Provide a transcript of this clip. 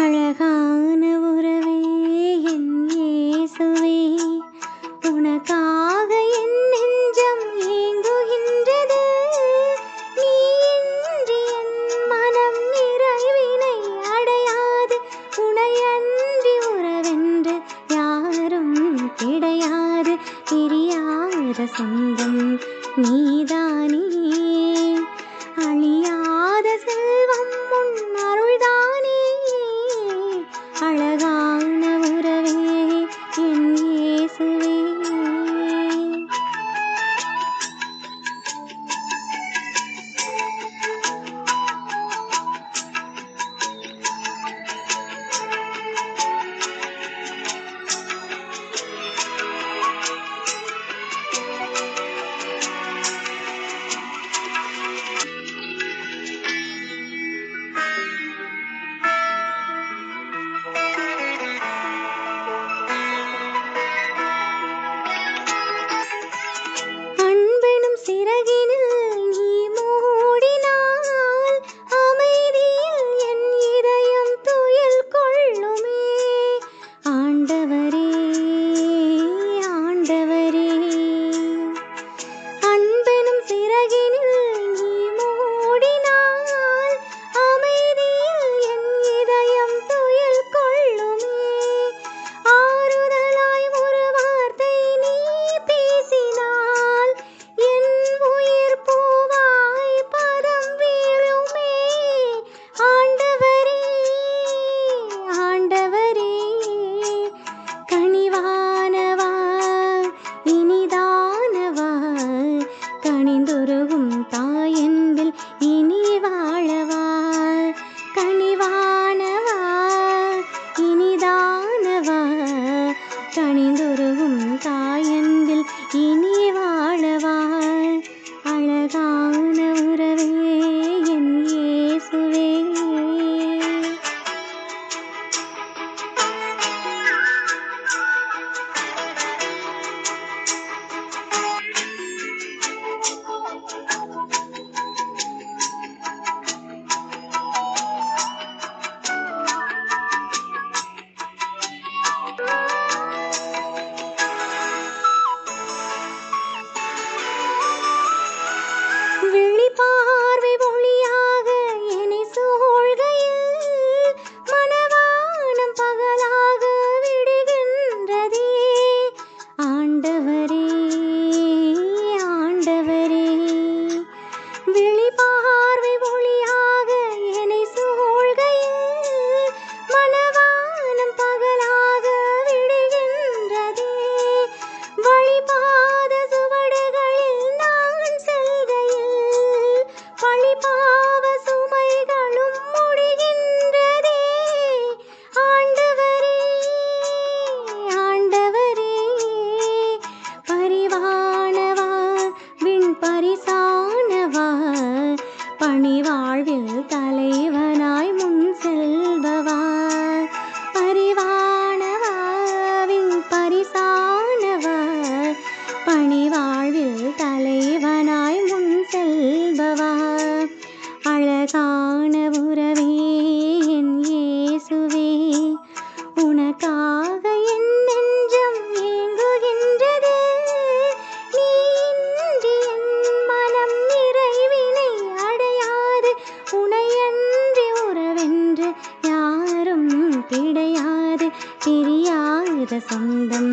அழகான உறவே என் இயேசுவே, உனக்காக என் நெஞ்சம் ஏங்குகின்றது. நீ இன்றி என் மனம் நிறைவினை அடையாது. உனையன்றி உறவென்று யாரும் கிடையாது. பிரியாத சொந்தம் நீதானே, அழியாத செல்வம் உன் அருள்தானே. அழகான உறவே என் இயேசுவே. அன்பெனும் சிறகினில் நீ மூடினால் அமைதியில் என் இதயம் துயில் கொள்ளுமே. ஆண்டவரே ஆண்டவரே, அன்பெனும் சிறகினில் நீ மூடினால் அமைதியில் என் இதயம் துயில் கொள்ளுமே. ஆறுதலாய் ஒரு வார்த்தை நீ பேசினால் என் உயிர் பூவாய் பதம் வீழுமே. ஆண்டவரே ஆண்டவரே, கனிவானவா இனிதானவா, கனிந்துருகும் தாயன்பில் இனி வாழவா. கனிவானவா இனிதானவா, கனிந்துருகும் தாயன்பில் இனி வாழவா. அழகான உறவே என் இயேசுவே. விழிப்பார்வை ஒளியாக என்னை சூழ்கையில் மனவானம் பகலாக விடுகின்றதே. ஆண்டவரே ஆண்டவரே, விழிப்பார்வை ஒளியாக என்னை சூழ்கையில் மனவானம் பகலாக விடுகின்றதே. வழிபாத சுவடுகளில் நான் செல்கையில் பழிபாவ சுமைகளும் முடிகின்றதே. ஆண்டவரே ஆண்டவரே, பரிவானவா விண் பரிசானவா, பணிவாழ்வில் தலைவனாய் முன் செல்பவா. பரிவானவா விண் பரிசானவா, பணிவாழ்வில் தலைவனாய் முன் செல்பவா. அழகான உறவே என் இயேசுவே, உனக்காக என் நெஞ்சம் ஏங்குகின்றது. நீ இன்றி என் மனம் நிறைவினை அடையாது. உனையன்றி உறவென்று யாரும் கிடையாது. பிரியாத சொந்தம்